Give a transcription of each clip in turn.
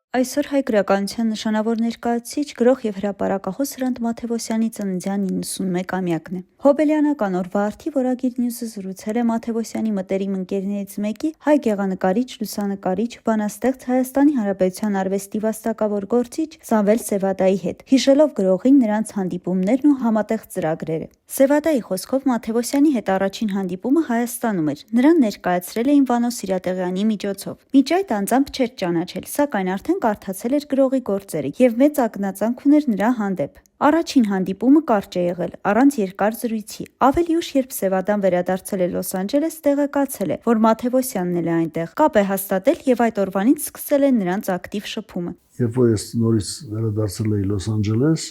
Այսօր հայ գրականության նշանավոր ներկայացուցիչ, գրող եւ հրապարակախոս Հրանտ Մաթեւոսյանի ծննդյան 91-ամյակն է։ Հոբելյանական օրվա արդի Որագիր Նյուզը զրուցել է Մաթեւոսյանի մտերիմ ընկերներից մեկի, հայ գեղանկարիչ, լուսանկարիչ, բանաստեղծ, Հայաստանի Հանրապետության արվեստի վաստակավոր գործիչ Սամվել Սևադայի հետ, հիշելով գրողին նրանց հանդիպումներն ու համատեղ ծրագրերը։ Սևադայի խոսքով Մաթեւոսյանի հետ առաջին հանդիպումը Հայաստանում էր։ Նրան ներկայացրել էին Վանո Սիրատեղյանի միջոցով։ Մինչ այդ անձամբ չէր ճանաչել, սակայն արդեն կարդացել էր գրողի գործերը եւ մեծ ակնածանք ուներ նրա հանդեպ։ Առաջին հանդիպումը կարճ է եղել, առանց երկար զրույցի։ Ավելի ուշ, երբ Սևադան վերադարձել է Լոս Անջելես, տեղեկացել է, որ Մաթեւոսյանն էլ է այնտեղ։ Կապ է հաստատել եւ այդ օրվանից սկսել է նրանց ակտիվ շփումը։ Երբ որ ես նորից վերադարձել էի Լոս Անջելես,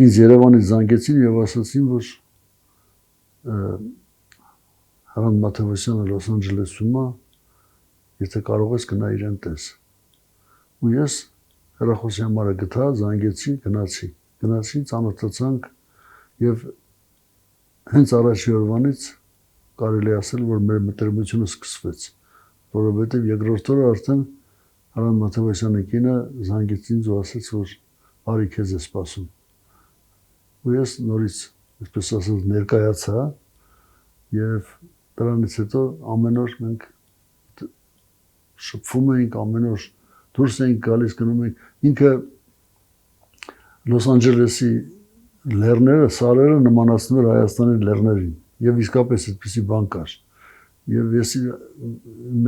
ինձ Երևանից զանգեցին եւ ասացին, որ Հրանտ Մաթեւոսյանը Լոս Անջելեսում է, եթե կարող ես գնա իրեն տես։ Ու ես հեռախոսի համարը գտա, զանգեցի, գնացի, ծանոթացանք եւ հենց առաջի օրվանից կարելի է ասել, որ մեր մտերմությունը սկսվեց, որովհետեւ երկրորդ օրը արդեն Հրանտ Մաթեւոսյանի կինը զանգեց ինձ ու ասաց, որ արի քեզ է սպասում։ Ու ես նորից, այսպես ասած, ներկայացա եւ դրանից հետո ամեն օր մենք շփվում էինք, ամեն օր դուրս էինք գալիս, գնում էինք։ Ինքը Լոս Անջելեսի լեռները, սարերը նմանացնում էր Հայաստանի լեռներին եւ իսկապես այդպիսի բան կար։ Եվ ես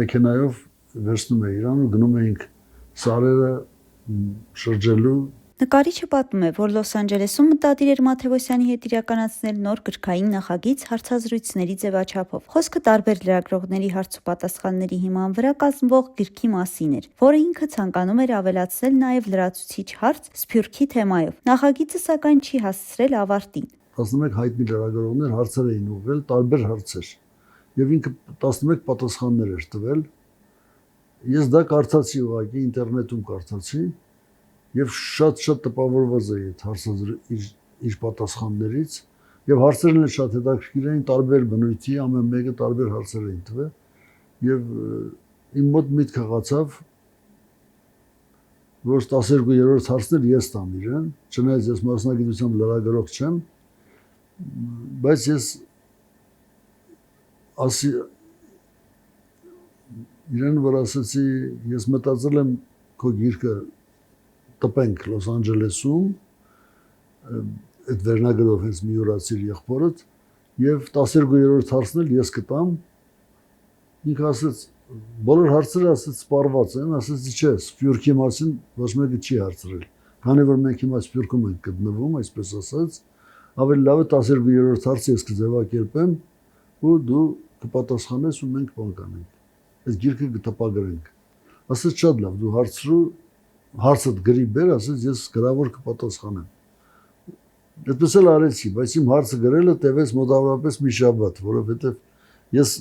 մեքենայով վերցնում էի իրան ու գնում էինք սարերը շրջելու։ Նկարիչը պատմում է, որ Լոս Անջելեսում մտադիր էր Մաթեւոսյանի հետ իրականացնել նոր գրքային նախագիծ հարցազրույցների ձևաչափով։ Խոսքը տարբեր լրագրողների հարց ու պատասխանների հիման վրա կազմվող գրքի մասին էր, որը ինքը ցանկանում էր ավելացնել նաև լրացուցիչ հարց Սփյուռքի թեմայով։ Նախագիծը սակայն չի հասցրել ավարտին։ 11 հայտնի լրագրողներ հարցեր էին ուղղել, տարբեր հարցեր, եւ ինքը 11 պատասխաններ էր տվել։ Ես դա կարդացի ուղղակի ինտերնետում կարդացի եւ շատ տպավորված էի այդ իր պատասխաններից եւ հարցերն էլ շատ հետաքրքիր էին, տարբեր բնույթի, ամեն մեկը տարբեր հարցեր էին տվել եւ իմ մոտ միտք հղացավ, որ 12-րդ հարցն էլ ես տամ իրեն, չնայած ես մասնագիտությամբ լրագրող չեմ, բայց ես իրեն որ ասացի, ես մտածել եմ քո գիրքը տպենք Լոս Անջելեսում, այդ վերնագրով հենց մի ուրացիր եղբորդ, եւ 12-րդ հարցն էլ ես կտամ, ինքը ասաց, բոլոր հարցերը ասաց սպառված են, ասաց չէ, Սփյուռքի մասին ոչ մեկը չի հարցրել, քանի որ մենք հիմա Սփյուռքում ենք գտնվում, այսպես ասած, ավելի լավ է 12-րդ հարցը ես կձևակերպեմ ու դու կպատասխանես ու մենք բան կանենք, այս գիրքը կտպագրենք, ասաց շատ լավ, դու հարցրու հարցդ գրի բեր, ասես ես գրավոր կպատասխանեմ։ Այդպես էլ արեցի, բայց իմ հարցը գրելը տևեց մոտավորապես մի շաբաթ, որովհետև ես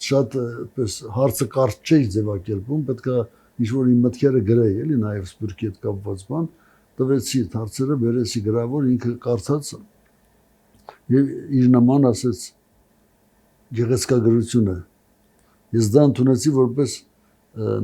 շատ այդպես հարցը կարճ չէի ձևակերպում, պետք է ինչ-որ իմ մտքերը գրեի, էլի, նաև Սփյուռքի հետ կապված բան, տվեցի հարցերը, բերեցի գրավոր, ինքը կարդաց եւ իր նման ասեց գեղեցկագրությունը։ Ես դա ընդունեցի որպես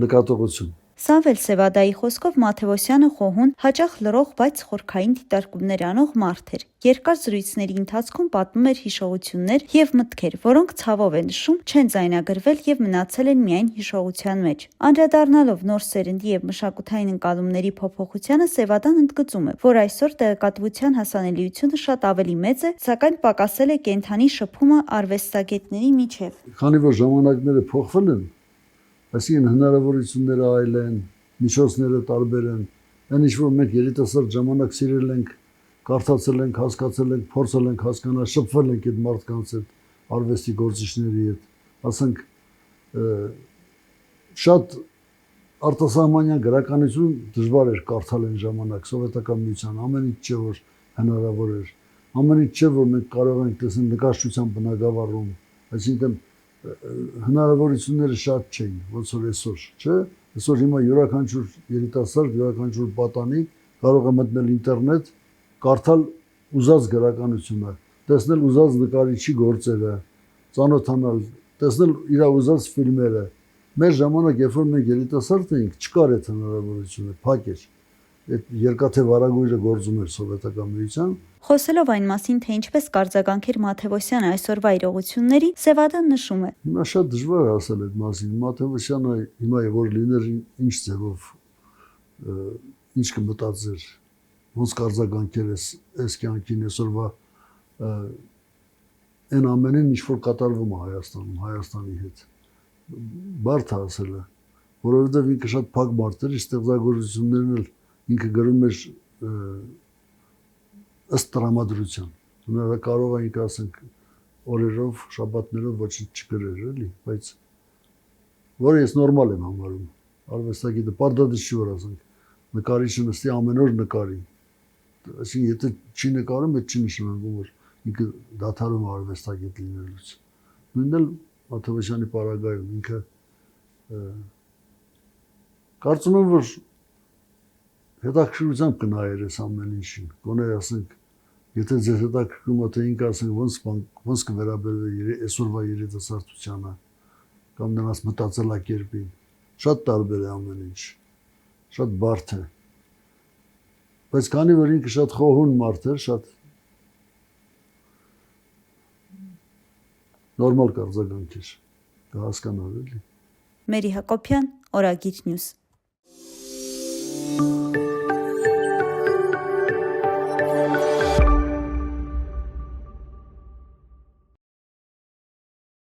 նկատողություն։ Սամվել Սևադայի խոսքով Մաթեւոսյանը խոհուն, հաճախ լռող, բայց խորքային դիտարկումներ անող մարդ էր։ Երկար զրույցների ընթացքում պատմում էր հիշողություններ եւ մտքեր, որոնք ցավով է նշում, չեն ձայնագրվել եւ մնացել են միայն հիշողության մեջ։ Անդրադառնալով նոր սերնդի եւ մշակութային ընկալումների փոփոխությանը, Սևադան ընդգծում է, որ այսօր տեղեկատվության հասանելիությունը շատ ավելի մեծ է, սակայն պակասել է կենթանի շփումը արվեստագետների միջև։ Քանի որ ժամանակները փոխվել են, այսինքն հնարավորությունները այլ են, միջոցները տարբեր են, այն ինչ որ մենք երիտասարդ ժամանակ սիրել ենք, կարդացել ենք, հասկացել ենք, փորձել ենք հասկանալ, շփվել ենք այդ մարդկանց հետ, արվեստի գործիչների հետ, ասենք շատ արտասահմանյան գրականություն դժվար էր կարդալ այն ժամանակ, սովետական միության ամեն ինչ չէ որ հնարավոր էր, ամեն ինչ չէ որ մենք կարող ենք տեսնել նկարչության բնագավառում, այսինքն հնարավորությունները շատ չէին, ոնց որ այսօր, չէ՞։ Այսօր հիմա յուրաքանչյուր երիտասարդ, յուրաքանչյուր պատանի կարող է մտնել ինտերնետ, կարդալ ուզած գրականությունը, տեսնել ուզած նկարիչի գործերը, ծանոթանալ, տեսնել իր ուզած ֆիլմերը Մեր ժամանակ երբ որ մենք երիտասարդ էինք, չկար այդ հնարավորությունը, փակ էր։ Այդ երկաթե վարագույրը գործում էր սովետական միության։ Խոսելով այն մասին, թե ինչպես կարձագանքեր Մաթևոսյանը այսօրվա իրողությունների, Սևադան նշում է. Հիմա շատ դժվար է ասել այդ մասին։ Մաթևոսյանը հիմա որ լիներ ինչ ձևով ինչ կմտածեր, ոնց կարձագանքեր այս կյանքին այսօրվա այն ամենին, ինչ որ կատարվում է Հայաստանում, Հայաստանի հետ։ Բարդ է ասելը, որովհետև ինքը շատ փակ մարդ էր, ստեղծագործություններն էլ ինքը գրում էր ըստ տրամադրության։ Հնարավոր կարող է ինքը ասենք օրերով, շաբաթներով ոչինչ չգրեր, էլի, բայց որը ես նորմալ եմ համարում։ Արվեստագետը պարտադիր չի որ ասենք նկարիչը նստի ամեն օր նկարի։ Այսինքն եթե չի նկարում, այդ չի նշանակում որ ինքը դադարում է արվեստագետ լինելուց։ Նույնն էլ Մաթևոսյանի պարագայում ինքը կարծում եմ որ հետաքրքրությամբ կնայեր այս ամեն ինչին։ Գոնե ասենք եթե ձեզ հետաքրքրում է թե ինքը ասենք ոնց կվերաբերվի այսօրվա երիտասարդությանը կամ նրանց մտածելակերպին, շատ տարբեր է ամեն ինչ, շատ բարդ է։ Բայց քանի որ ինքը շատ խոհուն մարդ էր, շատ նորմալ կարձագանք էր, կհասկանար էլի։ Մերի Հակոբյան, Օրագիր Նյուզ։